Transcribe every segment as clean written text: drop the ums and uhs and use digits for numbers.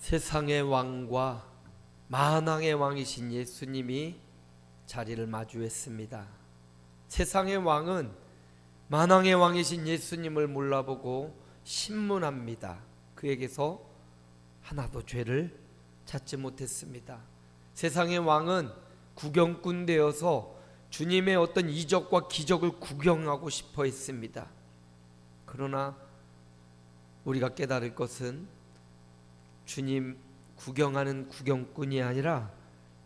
세상의 왕과 만왕의 왕이신 예수님이 자리를 마주했습니다. 세상의 왕은 만왕의 왕이신 예수님을 몰라보고 신문합니다. 그에게서 하나도 죄를 찾지 못했습니다. 세상의 왕은 구경꾼 되어서 주님의 어떤 이적과 기적을 구경하고 싶어 했습니다. 그러나 우리가 깨달을 것은 주님 구경하는 구경꾼이 아니라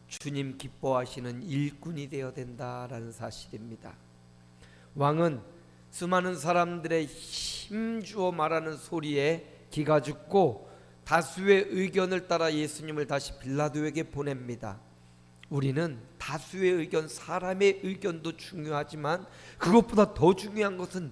주님 기뻐하시는 일꾼이 되어야 된다라는 사실입니다. 왕은 수많은 사람들의 힘주어 말하는 소리에 기가 죽고 다수의 의견을 따라 예수님을 다시 빌라도에게 보냅니다. 우리는 다수의 의견, 사람의 의견도 중요하지만 그것보다 더 중요한 것은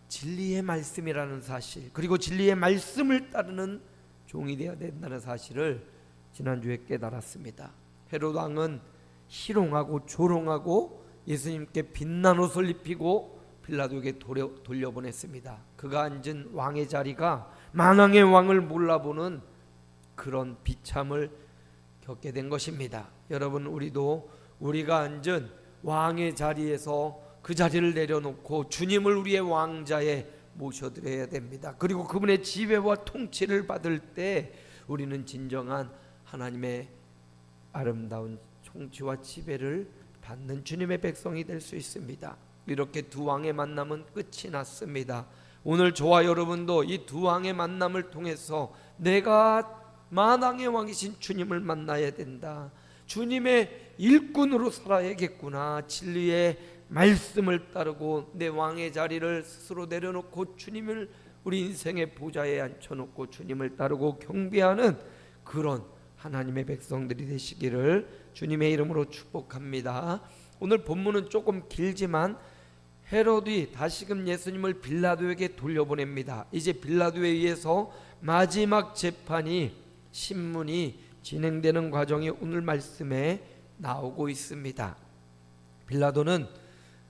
진리의 말씀이라는 사실, 그리고 진리의 말씀을 따르는 종이 되어야 된다는 사실을 지난주에 깨달았습니다. 헤롯 왕은 희롱하고 조롱하고 예수님께 빛난 옷을 입히고 빌라도에게 돌려보냈습니다. 그가 앉은 왕의 자리가 만왕의 왕을 몰라보는 그런 비참을 겪게 된 것입니다. 여러분, 우리도 우리가 앉은 왕의 자리에서 그 자리를 내려놓고 주님을 우리의 왕자에 모셔드려야 됩니다. 그리고 그분의 지배와 통치를 받을 때 우리는 진정한 하나님의 아름다운 통치와 지배를 받는 주님의 백성이 될 수 있습니다. 이렇게 두 왕의 만남은 끝이 났습니다. 오늘 저와 여러분도 이 두 왕의 만남을 통해서 내가 만왕의 왕이신 주님을 만나야 된다, 주님의 일꾼으로 살아야겠구나, 진리의 말씀을 따르고 내 왕의 자리를 스스로 내려놓고 주님을 우리 인생의 보좌에 앉혀놓고 주님을 따르고 경배하는 그런 하나님의 백성들이 되시기를 주님의 이름으로 축복합니다. 오늘 본문은 조금 길지만 헤롯이 다시금 예수님을 빌라도에게 돌려보냅니다. 이제 빌라도에 의해서 마지막 재판이, 신문이 진행되는 과정이 오늘 말씀에 나오고 있습니다. 빌라도는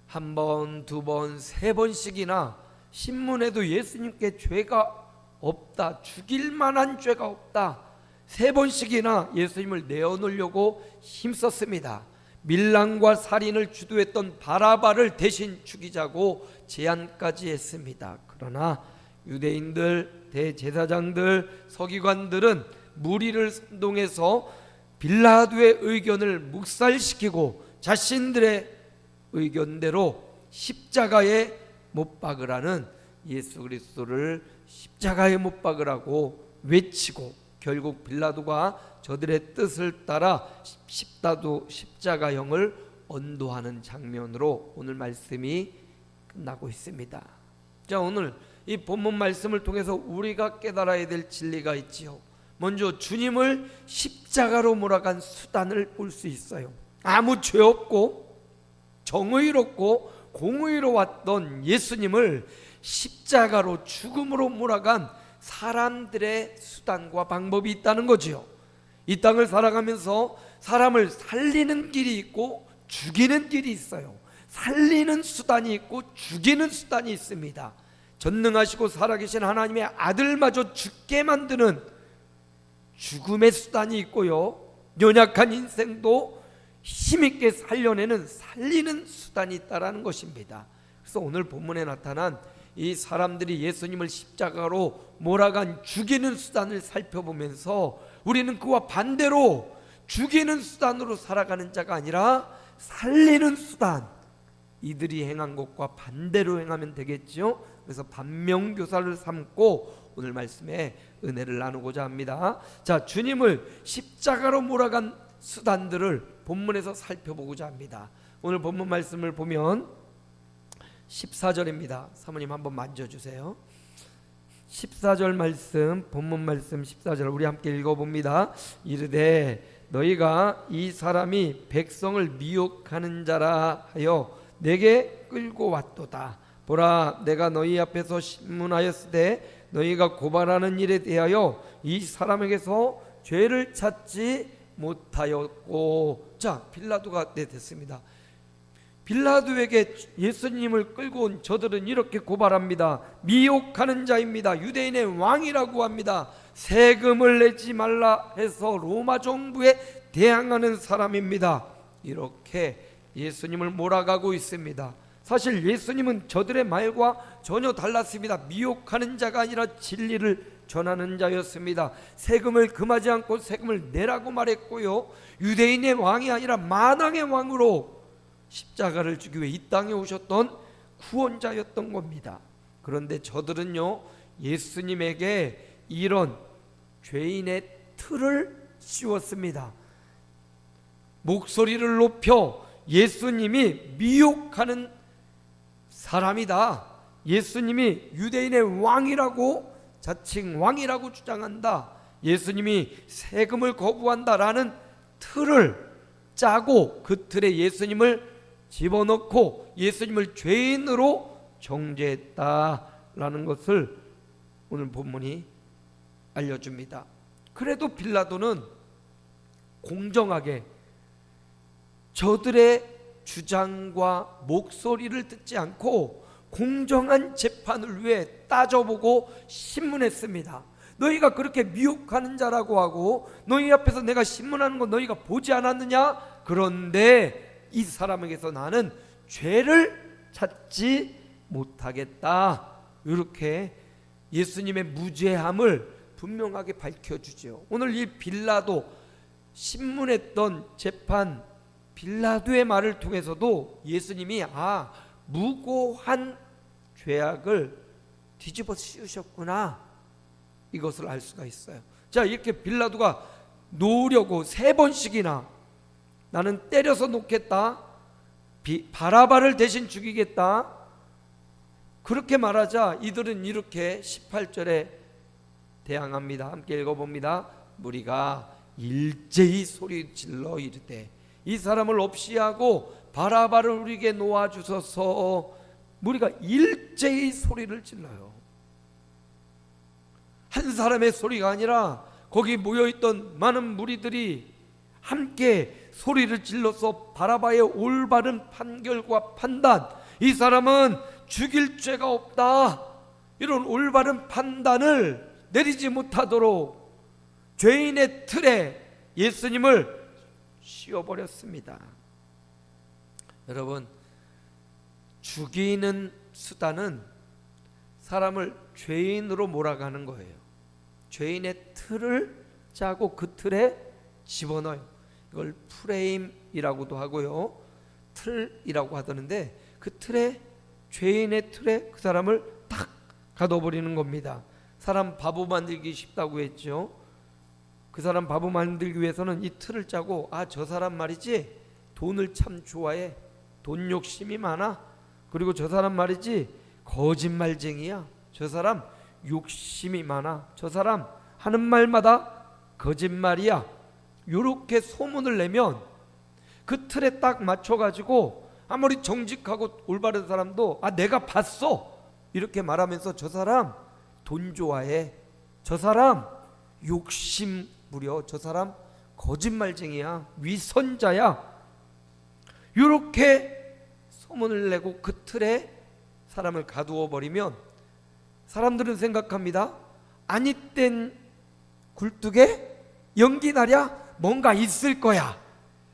한 번, 두 번, 세 번씩이나 신문에도 예수님께 죄가 없다, 죽일 만한 죄가 없다, 세 번씩이나 예수님을 내어놓으려고 힘썼습니다. 밀란과 살인을 주도했던 바라바를 대신 죽이자고 제안까지 했습니다. 그러나 유대인들, 대제사장들, 서기관들은 무리를 선동해서 빌라도의 의견을 묵살시키고 자신들의 의견대로 십자가에 못 박으라는, 예수 그리스도를 십자가에 못 박으라고 외치고 결국 빌라도가 저들의 뜻을 따라 십자가형을 언도하는 장면으로 오늘 말씀이 끝나고 있습니다. 자, 오늘 이 본문 말씀을 통해서 우리가 깨달아야 될 진리가 있지요. 먼저 주님을 십자가로 몰아간 수단을 볼 수 있어요. 아무 죄 없고 정의롭고 공의로웠던 예수님을 십자가로, 죽음으로 몰아간 사람들의 수단과 방법이 있다는 거지요. 이 땅을 살아가면서 사람을 살리는 길이 있고 죽이는 길이 있어요. 살리는 수단이 있고 죽이는 수단이 있습니다. 전능하시고 살아계신 하나님의 아들마저 죽게 만드는 죽음의 수단이 있고요, 연약한 인생도 힘있게 살려내는 살리는 수단이 있다라는 것입니다. 그래서 오늘 본문에 나타난 이 사람들이 예수님을 십자가로 몰아간 죽이는 수단을 살펴보면서 우리는 그와 반대로 죽이는 수단으로 살아가는 자가 아니라 살리는 수단, 이들이 행한 것과 반대로 행하면 되겠죠. 그래서 반면교사를 삼고 오늘 말씀에 은혜를 나누고자 합니다. 자, 주님을 십자가로 몰아간 수단들을 본문에서 살펴보고자 합니다. 오늘 본문 말씀을 보면 14절입니다. 사모님 한번 만져주세요. 14절 말씀, 본문 말씀 14절 우리 함께 읽어봅니다. 이르되 너희가 이 사람이 백성을 미혹하는 자라 하여 내게 끌고 왔도다. 보라, 내가 너희 앞에서 신문하였으되 너희가 고발하는 일에 대하여 이 사람에게서 죄를 찾지 못하였고. 자, 빌라도가 됐습니다. 빌라도에게 예수님을 끌고 온 저들은 이렇게 고발합니다. 미혹하는 자입니다. 유대인의 왕이라고 합니다. 세금을 내지 말라 해서 로마 정부에 대항하는 사람입니다. 이렇게 예수님을 몰아가고 있습니다. 사실 예수님은 저들의 말과 전혀 달랐습니다. 미혹하는 자가 아니라 진리를 전하는 자였습니다. 세금을 금하지 않고 세금을 내라고 말했고요, 유대인의 왕이 아니라 만왕의 왕으로 십자가를 지기 위해 이 땅에 오셨던 구원자였던 겁니다. 그런데 저들은요, 예수님에게 이런 죄인의 틀을 씌웠습니다. 목소리를 높여 예수님이 미혹하는 사람이다, 예수님이 유대인의 왕이라고, 자칭 왕이라고 주장한다, 예수님이 세금을 거부한다라는 틀을 짜고 그 틀에 예수님을 집어넣고 예수님을 죄인으로 정죄했다라는 것을 오늘 본문이 알려줍니다. 그래도 빌라도는 공정하게 저들의 주장과 목소리를 듣지 않고 공정한 재판을 위해 따져보고 신문했습니다. 너희가 그렇게 미혹하는 자라고 하고 너희 앞에서 내가 신문하는 거 너희가 보지 않았느냐? 그런데 이 사람에게서 나는 죄를 찾지 못하겠다, 이렇게 예수님의 무죄함을 분명하게 밝혀주죠. 오늘 이 빌라도 신문했던 재판, 빌라도의 말을 통해서도 예수님이 무고한 죄악을 뒤집어 씌우셨구나, 이것을 알 수가 있어요. 자, 이렇게 빌라도가 놓으려고 3번씩이나 나는 때려서 놓겠다, 바라바를 대신 죽이겠다, 그렇게 말하자 이들은 이렇게 18절에 대항합니다. 함께 읽어봅니다. 무리가 일제히 소리질러 이르되 이 사람을 없이 하고 바라바를 우리에게 놓아주소서. 무리가 일제히 소리를 질러요. 한 사람의 소리가 아니라 거기 모여있던 많은 무리들이 함께 소리를 질러서 바라바의 올바른 판결과 판단, 이 사람은 죽일 죄가 없다, 이런 올바른 판단을 내리지 못하도록 죄인의 틀에 예수님을 씌워버렸습니다. 여러분, 죽이는 수단은 사람을 죄인으로 몰아가는 거예요. 죄인의 틀을 짜고 그 틀에 집어넣어요. 이걸 프레임이라고도 하고요, 틀이라고 하던데, 그 틀에, 죄인의 틀에 그 사람을 딱 가둬버리는 겁니다. 사람 바보 만들기 쉽다고 했죠. 그 사람 바보 만들기 위해서는 이 틀을 짜고, 저 사람 말이지 돈을 참 좋아해, 돈 욕심이 많아, 그리고 저 사람 말이지 거짓말쟁이야, 저 사람 욕심이 많아, 저 사람 하는 말마다 거짓말이야, 이렇게 소문을 내면 그 틀에 딱 맞춰가지고 아무리 정직하고 올바른 사람도 내가 봤어 이렇게 말하면서 저 사람 돈 좋아해, 저 사람 욕심 부려, 저 사람 거짓말쟁이야, 위선자야, 이렇게 소문을 내고 그 틀에 사람을 가두어 버리면 사람들은 생각합니다. 아니 땐 굴뚝에 연기 나랴? 뭔가 있을 거야.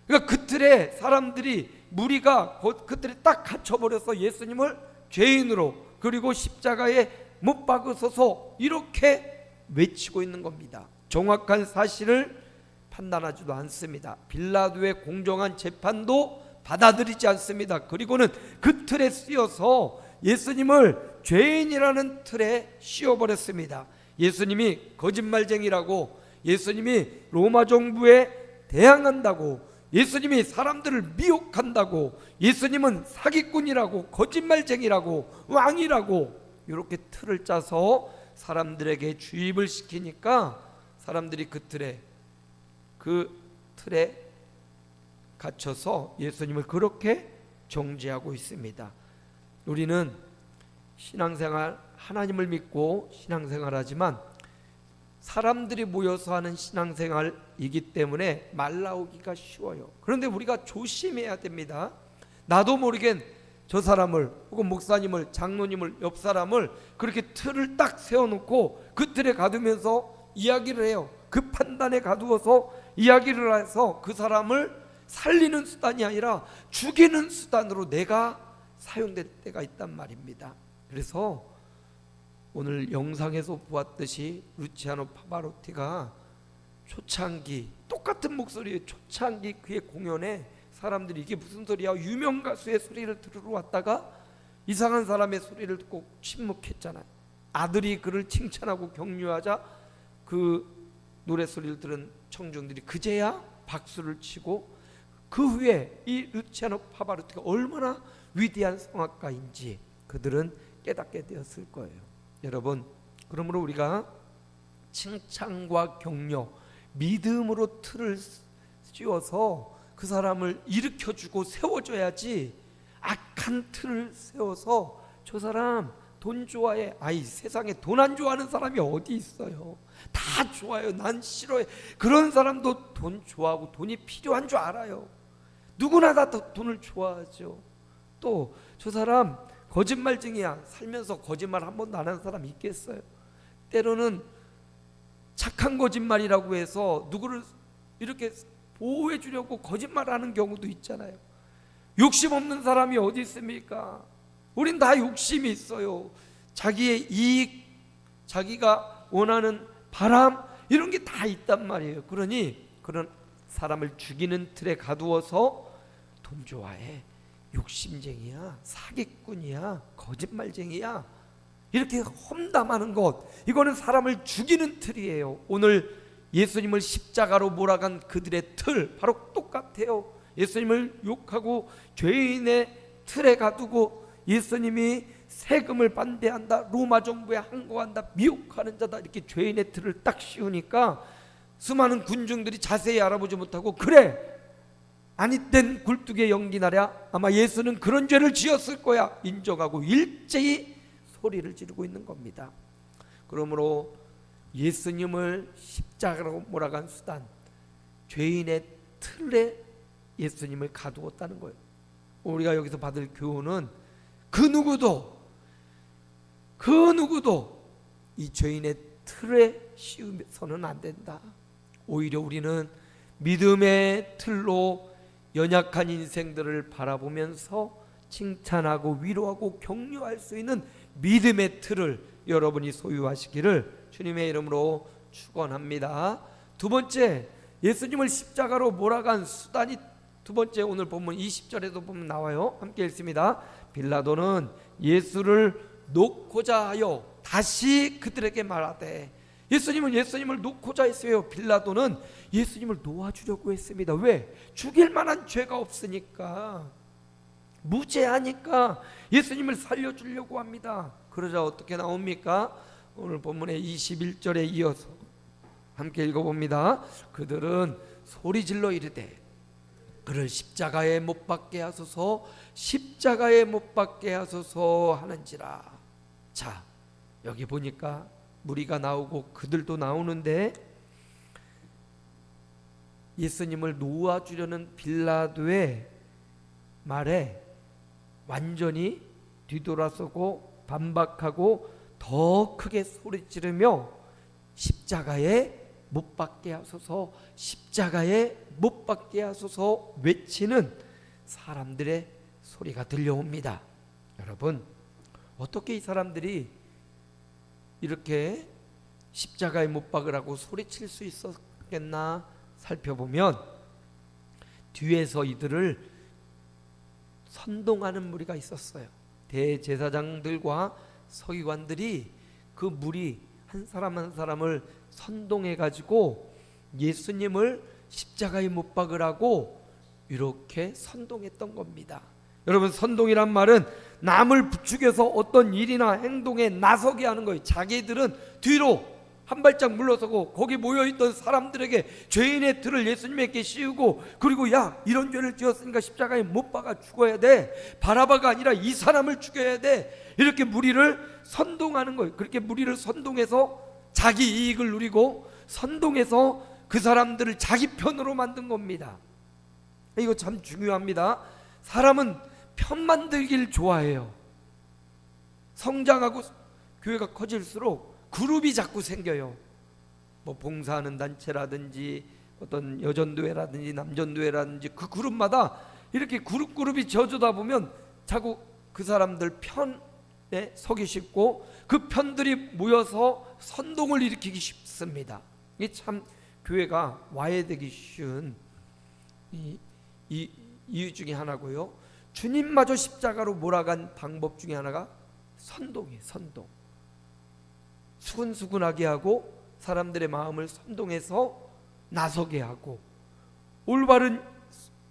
그러니까 그 틀에 사람들이, 무리가 그 틀에 딱 갇혀버려서 예수님을 죄인으로, 그리고 십자가에 못 박으소서, 이렇게 외치고 있는 겁니다. 정확한 사실을 판단하지도 않습니다. 빌라도의 공정한 재판도 받아들이지 않습니다. 그리고는 그 틀에 씌어서 예수님을 죄인이라는 틀에 씌워버렸습니다. 예수님이 거짓말쟁이라고, 예수님이 로마 정부에 대항한다고, 예수님이 사람들을 미혹한다고, 예수님은 사기꾼이라고, 거짓말쟁이라고, 왕이라고, 이렇게 틀을 짜서 사람들에게 주입을 시키니까 사람들이 그 틀에 갇혀서 예수님을 그렇게 정죄하고 있습니다. 우리는 신앙생활, 하나님을 믿고 신앙생활하지만 사람들이 모여서 하는 신앙생활이기 때문에 말 나오기가 쉬워요. 그런데 우리가 조심해야 됩니다. 나도 모르겐 저 사람을, 혹은 목사님을, 장로님을, 옆 사람을 그렇게 틀을 딱 세워놓고 그 틀에 가두면서 이야기를 해요. 그 판단에 가두어서 이야기를 해서 그 사람을 살리는 수단이 아니라 죽이는 수단으로 내가 사용될 때가 있단 말입니다. 그래서 오늘 영상에서 보았듯이 루치아노 파바로티가 초창기 똑같은 목소리의 초창기 그의 공연에 사람들이 이게 무슨 소리야, 유명 가수의 소리를 들으러 왔다가 이상한 사람의 소리를 듣고 침묵했잖아요. 아들이 그를 칭찬하고 격려하자 그 노래소리를 들은 청중들이 그제야 박수를 치고, 그 후에 이 루치아노 파바로티가 얼마나 위대한 성악가인지 그들은 깨닫게 되었을 거예요. 여러분, 그러므로 우리가 칭찬과 격려, 믿음으로 틀을 씌워서 그 사람을 일으켜주고 세워줘야지, 악한 틀을 세워서 저 사람 돈 좋아해, 아이 세상에 돈 안 좋아하는 사람이 어디 있어요. 다 좋아요, 난 싫어해. 그런 사람도 돈 좋아하고 돈이 필요한 줄 알아요. 누구나 다 돈을 좋아하죠. 또 저 사람 거짓말쟁이야, 살면서 거짓말 한 번도 안 한 사람 있겠어요? 때로는 착한 거짓말이라고 해서 누구를 이렇게 보호해 주려고 거짓말하는 경우도 있잖아요. 욕심 없는 사람이 어디 있습니까? 우린 다 욕심이 있어요. 자기의 이익, 자기가 원하는 바람, 이런 게 다 있단 말이에요. 그러니 그런 사람을 죽이는 틀에 가두어서 돈 좋아해, 욕심쟁이야, 사기꾼이야, 거짓말쟁이야, 이렇게 험담하는 것, 이거는 사람을 죽이는 틀이에요. 오늘 예수님을 십자가로 몰아간 그들의 틀 바로 똑같아요. 예수님을 욕하고 죄인의 틀에 가두고 예수님이 세금을 반대한다, 로마 정부에 항거한다, 미혹하는 자다, 이렇게 죄인의 틀을 딱 씌우니까 수많은 군중들이 자세히 알아보지 못하고, 그래 아니땐 굴뚝에 연기 나랴, 아마 예수는 그런 죄를 지었을 거야 인정하고 일제히 소리를 지르고 있는 겁니다. 그러므로 예수님을 십자가로 몰아간 수단, 죄인의 틀에 예수님을 가두었다는 거예요. 우리가 여기서 받을 교훈은 그 누구도 이 죄인의 틀에 씌우서는 안 된다. 오히려 우리는 믿음의 틀로 연약한 인생들을 바라보면서 칭찬하고 위로하고 격려할 수 있는 믿음의 틀을 여러분이 소유하시기를 주님의 이름으로 축원합니다. 두 번째, 예수님을 십자가로 몰아간 수단이 두 번째, 오늘 본문 20절에도 보면 나와요. 함께 읽습니다. 빌라도는 예수를 놓고자 하여 다시 그들에게 말하되, 예수님을 놓고자 했어요. 빌라도는 예수님을 놓아주려고 했습니다. 왜? 죽일 만한 죄가 없으니까, 무죄하니까 예수님을 살려주려고 합니다. 그러자 어떻게 나옵니까? 오늘 본문의 21절에 이어서 함께 읽어봅니다. 그들은 소리질러 이르되 그를 십자가에 못 박게 하소서, 십자가에 못 박게 하소서 하는지라. 자, 여기 보니까 무리가 나오고 그들도 나오는데 예수님을 놓아주려는 빌라도의 말에 완전히 뒤돌아서고 반박하고 더 크게 소리지르며 십자가에 못 박게 하소서, 십자가에 못 박게 하소서 외치는 사람들의 소리가 들려옵니다. 여러분, 어떻게 이 사람들이 이렇게 십자가에 못 박으라고 소리칠 수 있었겠나 살펴보면, 뒤에서 이들을 선동하는 무리가 있었어요. 대제사장들과 서기관들이 그 무리 한 사람 한 사람을 선동해 가지고 예수님을 십자가에 못 박으라고 이렇게 선동했던 겁니다. 여러분, 선동이란 말은 남을 부추겨서 어떤 일이나 행동에 나서게 하는 거예요. 자기들은 뒤로 한 발짝 물러서고 거기 모여있던 사람들에게 죄인의 틀을 예수님에게 씌우고, 그리고 야, 이런 죄를 지었으니까 십자가에 못 박아 죽어야 돼, 바라바가 아니라 이 사람을 죽여야 돼, 이렇게 무리를 선동하는 거예요. 그렇게 무리를 선동해서 자기 이익을 누리고 선동해서 그 사람들을 자기 편으로 만든 겁니다. 이거 참 중요합니다. 사람은 편 만들길 좋아해요. 성장하고 교회가 커질수록 그룹이 자꾸 생겨요. 뭐 봉사하는 단체라든지 어떤 여전도회라든지 남전도회라든지 그 그룹마다 이렇게 그룹이 져주다 보면 자꾸 그 사람들 편에 서기 쉽고 그 편들이 모여서 선동을 일으키기 쉽습니다. 이게 참 교회가 와해되기 쉬운 이유 중에 하나고요. 주님마저 십자가로 몰아간 방법 중에 하나가 선동이에요. 선동. 수근수근하게 하고 사람들의 마음을 선동해서 나서게 하고, 올바른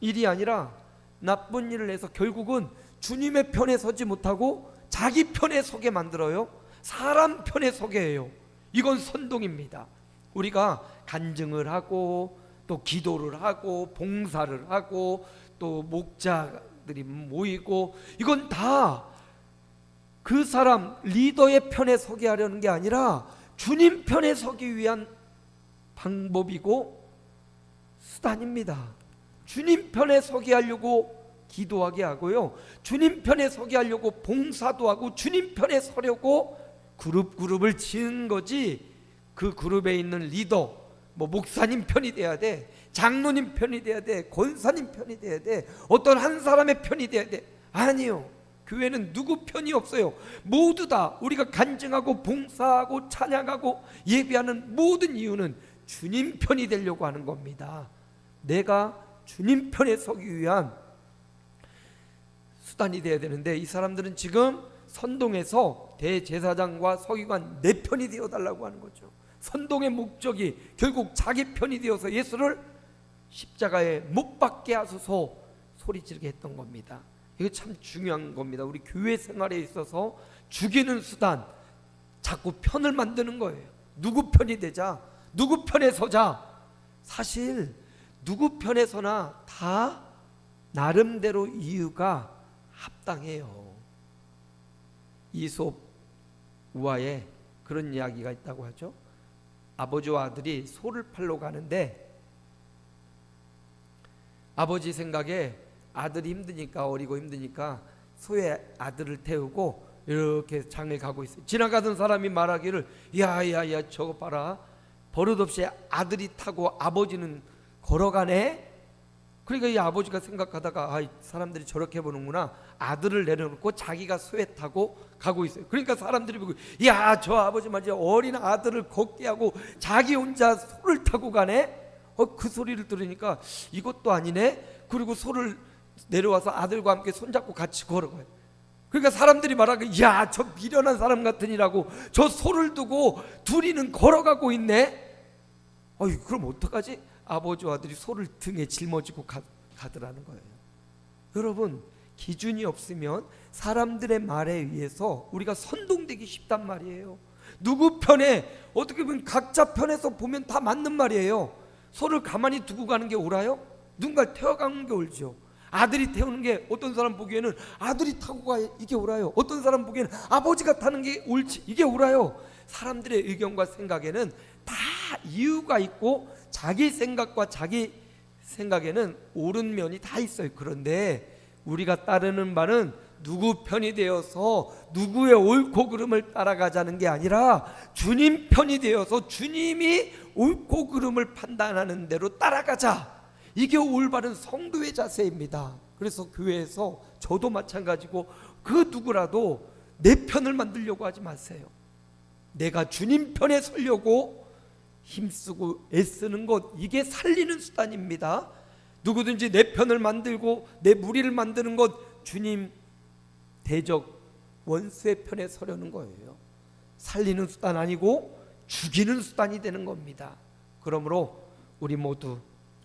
일이 아니라 나쁜 일을 해서 결국은 주님의 편에 서지 못하고 자기 편에 서게 만들어요. 사람 편에 서게 해요. 이건 선동입니다. 우리가 간증을 하고 또 기도를 하고 봉사를 하고 또 목자들이 모이고, 이건 다 그 사람 리더의 편에 서게 하려는 게 아니라 주님 편에 서기 위한 방법이고 수단입니다. 주님 편에 서게 하려고 기도하게 하고요, 주님 편에 서게 하려고 봉사도 하고 주님 편에 서려고 그룹을 지은 거지, 그 그룹에 있는 리더 뭐 목사님 편이 돼야 돼, 장로님 편이 돼야 돼, 권사님 편이 돼야 돼, 어떤 한 사람의 편이 돼야 돼. 아니요. 교회는 누구 편이 없어요. 모두 다 우리가 간증하고 봉사하고 찬양하고 예배하는 모든 이유는 주님 편이 되려고 하는 겁니다. 내가 주님 편에 서기 위한 수단이 되어야 되는데, 이 사람들은 지금 선동해서 대제사장과 서기관 내 편이 되어달라고 하는 거죠. 선동의 목적이 결국 자기 편이 되어서 예수를 십자가에 못 박게 하소서 소리 지르게 했던 겁니다. 이거 참 중요한 겁니다. 우리 교회 생활에 있어서 죽이는 수단, 자꾸 편을 만드는 거예요. 누구 편이 되자, 누구 편에 서자. 사실 누구 편에 서나 다 나름대로 이유가 합당해요. 이솝 우화에 그런 이야기가 있다고 하죠. 아버지와 아들이 소를 팔러 가는데 아버지 생각에 아들이 힘드니까, 어리고 힘드니까 소에 아들을 태우고 이렇게 장을 가고 있어요. 지나가던 사람이 말하기를 야야야 저거 봐라, 버릇없이 아들이 타고 아버지는 걸어가네. 그러니까 이 아버지가 생각하다가 사람들이 저렇게 보는구나, 아들을 내려놓고 자기가 소에 타고 가고 있어요. 그러니까 사람들이 보고 야 저 아버지 말이야, 어린 아들을 걷게 하고 자기 혼자 소를 타고 가네. 그 소리를 들으니까 이것도 아니네. 그리고 소를 내려와서 아들과 함께 손잡고 같이 걸어가요. 그러니까 사람들이 말하고 야 저 미련한 사람 같으니라고 저 소를 두고 둘이는 걸어가고 있네. 그럼 어떡하지? 아버지와 아들이 소를 등에 짊어지고 가더라는 거예요. 여러분, 기준이 없으면 사람들의 말에 의해서 우리가 선동되기 쉽단 말이에요. 누구 편에, 어떻게 보면 각자 편에서 보면 다 맞는 말이에요. 소를 가만히 두고 가는 게 옳아요? 누군가 태워가는 게 옳죠. 아들이 태우는 게 어떤 사람 보기에는 아들이 타고 가, 이게 옳아요. 어떤 사람 보기에는 아버지가 타는 게 옳지, 이게 옳아요. 사람들의 의견과 생각에는 다 이유가 있고 자기 생각과 자기 생각에는 옳은 면이 다 있어요. 그런데 우리가 따르는 바는 누구 편이 되어서 누구의 옳고 그름을 따라가자는 게 아니라 주님 편이 되어서 주님이 옳고 그름을 판단하는 대로 따라가자. 이게 올바른 성도의 자세입니다. 그래서 교회에서 저도 마찬가지고 그 누구라도 내 편을 만들려고 하지 마세요. 내가 주님 편에 서려고 힘쓰고 애쓰는 것, 이게 살리는 수단입니다. 누구든지 내 편을 만들고 내 무리를 만드는 것, 주님 대적 원수의 편에 서려는 거예요. 살리는 수단 아니고 죽이는 수단이 되는 겁니다. 그러므로 우리 모두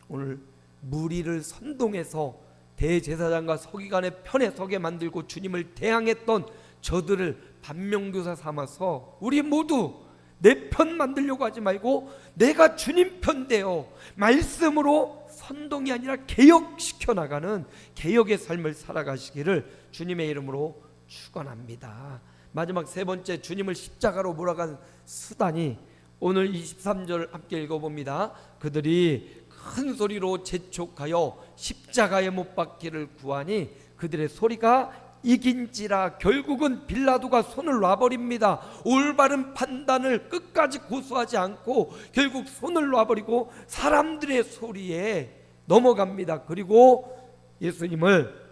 오늘 무리를 선동해서 대제사장과 서기관의 편에 서게 만들고 주님을 대항했던 저들을 반면교사 삼아서 우리 모두 내 편 만들려고 하지 말고 내가 주님 편 되어 말씀으로 선동이 아니라 개혁시켜 나가는 개혁의 삶을 살아가시기를 주님의 이름으로 축원합니다. 마지막 세 번째, 주님을 십자가로 몰아간 수단이 오늘 23절 함께 읽어봅니다. 그들이 큰 소리로 재촉하여 십자가에 못 박기를 구하니 그들의 소리가 이긴지라 결국은 빌라도가 손을 놔버립니다. 올바른 판단을 끝까지 고수하지 않고 결국 손을 놔버리고 사람들의 소리에 넘어갑니다. 그리고 예수님을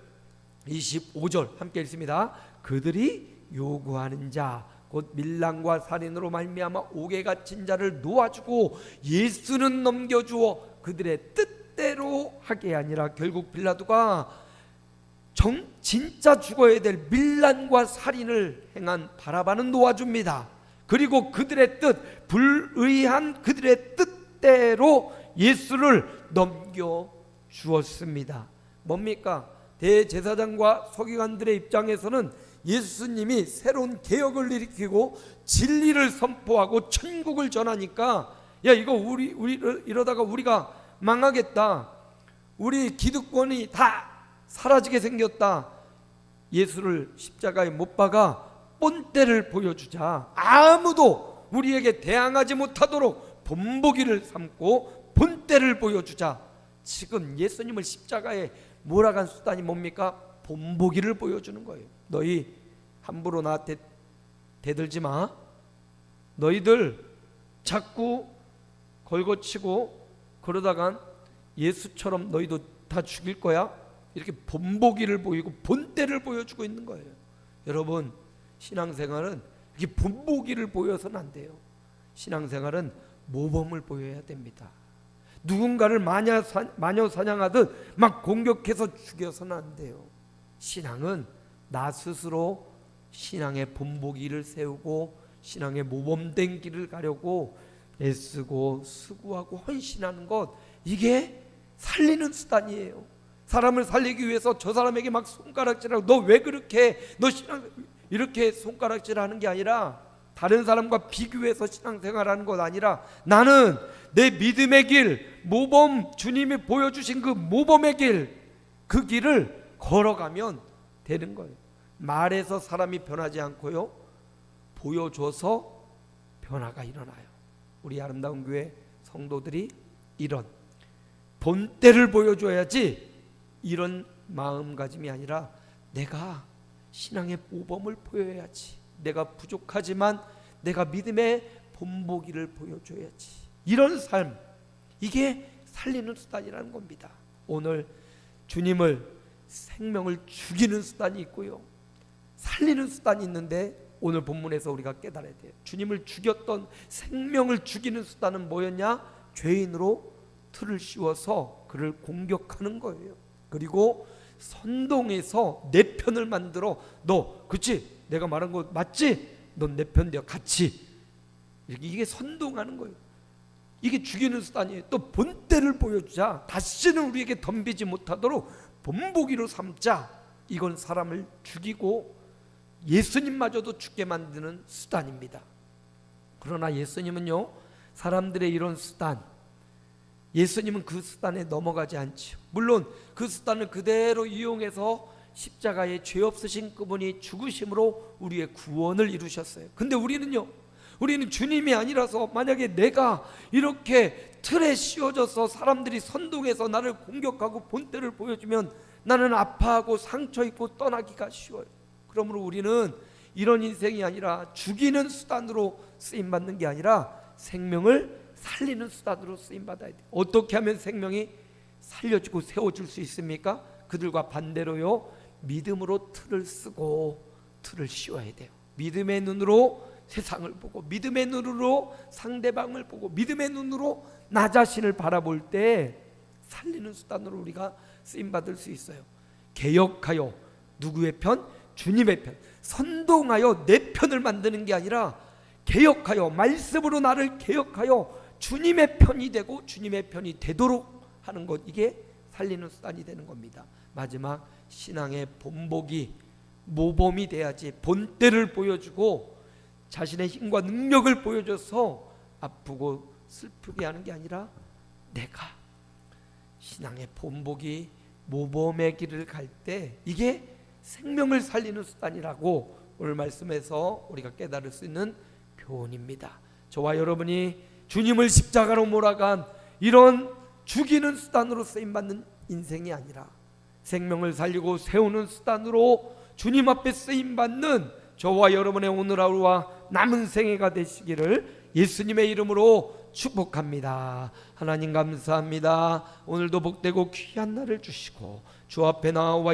25절 함께 읽습니다. 그들이 요구하는 자 곧 밀랑과 살인으로 말미암아 옥에 갇힌 자를 놓아주고 예수는 넘겨주어 그들의 뜻대로 하게 아니라 결국 빌라도가 진짜 죽어야 될 밀란과 살인을 행한 바라바는 놓아줍니다. 그리고 그들의 뜻, 불의한 그들의 뜻대로 예수를 넘겨주었습니다. 뭡니까? 대제사장과 서기관들의 입장에서는 예수님이 새로운 개혁을 일으키고 진리를 선포하고 천국을 전하니까 야 이거 우리 이러다가 우리가 망하겠다. 우리 기득권이 다 사라지게 생겼다. 예수를 십자가에 못 박아 본때를 보여주자. 아무도 우리에게 대항하지 못하도록 본보기를 삼고 본때를 보여주자. 지금 예수님을 십자가에 몰아간 수단이 뭡니까? 본보기를 보여주는 거예요. 너희 함부로 나한테 대들지 마. 너희들 자꾸 걸거치고 그러다간 예수처럼 너희도 다 죽일 거야. 이렇게 본보기를 보이고 본때를 보여주고 있는 거예요. 여러분, 신앙생활은 이렇게 본보기를 보여서는 안 돼요. 신앙생활은 모범을 보여야 됩니다. 누군가를 마녀 사냥하듯 막 공격해서 죽여서는 안 돼요. 신앙은 나 스스로 신앙의 본보기를 세우고 신앙의 모범된 길을 가려고 애쓰고 수고하고 헌신하는 것, 이게 살리는 수단이에요. 사람을 살리기 위해서 저 사람에게 막 손가락질하고 너 왜 그렇게 너 신앙 이렇게 손가락질하는 게 아니라 다른 사람과 비교해서 신앙생활하는 것 아니라 나는 내 믿음의 길, 모범, 주님이 보여주신 그 모범의 길, 그 길을 걸어가면 되는 거예요. 말해서 사람이 변하지 않고요, 보여줘서 변화가 일어나요. 우리 아름다운 교회 성도들이 이런 본때를 보여줘야지, 이런 마음가짐이 아니라 내가 신앙의 모범을 보여야지, 내가 부족하지만 내가 믿음의 본보기를 보여줘야지, 이런 삶, 이게 살리는 수단이라는 겁니다. 오늘 주님을 생명을 죽이는 수단이 있고요, 살리는 수단이 있는데 오늘 본문에서 우리가 깨달아야 돼요. 주님을 죽였던 생명을 죽이는 수단은 뭐였냐? 죄인으로 틀을 씌워서 그를 공격하는 거예요. 그리고 선동해서 내 편을 만들어, 너 그치? 내가 말한 거 맞지? 넌 내 편 되어 같이, 이게 선동하는 거예요. 이게 죽이는 수단이에요. 또 본때를 보여주자, 다시는 우리에게 덤비지 못하도록 본보기로 삼자. 이건 사람을 죽이고 예수님마저도 죽게 만드는 수단입니다. 그러나 예수님은요, 사람들의 이런 수단, 예수님은 그 수단에 넘어가지 않죠. 물론 그 수단을 그대로 이용해서 십자가에 죄 없으신 그분이 죽으심으로 우리의 구원을 이루셨어요. 근데 우리는요, 우리는 주님이 아니라서 만약에 내가 이렇게 틀에 씌워져서 사람들이 선동해서 나를 공격하고 본때를 보여주면 나는 아파하고 상처 입고 떠나기가 쉬워요. 그러므로 우리는 이런 인생이 아니라 죽이는 수단으로 쓰임받는 게 아니라 생명을 살리는 수단으로 쓰임받아야 돼요. 어떻게 하면 생명이 살려주고 세워줄 수 있습니까? 그들과 반대로요, 믿음으로 틀을 쓰고 틀을 씌워야 돼요. 믿음의 눈으로 세상을 보고, 믿음의 눈으로 상대방을 보고, 믿음의 눈으로 나 자신을 바라볼 때 살리는 수단으로 우리가 쓰임받을 수 있어요. 개혁하여 누구의 편? 주님의 편. 선동하여 내 편을 만드는 게 아니라 개혁하여, 말씀으로 나를 개혁하여 주님의 편이 되고 주님의 편이 되도록 하는 것, 이게 살리는 수단이 되는 겁니다. 마지막, 신앙의 본보기, 모범이 돼야지. 본때를 보여주고 자신의 힘과 능력을 보여줘서 아프고 슬프게 하는 게 아니라 내가 신앙의 본보기, 모범의 길을 갈 때 이게 생명을 살리는 수단이라고 오늘 말씀에서 우리가 깨달을 수 있는 교훈입니다. 저와 여러분이 주님을 십자가로 몰아간 이런 죽이는 수단으로 쓰임받는 인생이 아니라 생명을 살리고 세우는 수단으로 주님 앞에 쓰임 받는 저와 여러분의 오늘 하루와 남은 생애가 되시기를 예수님의 이름으로 축복합니다. 하나님 감사합니다. 오늘도 복되고 귀한 날을 주시고 주 앞에 나와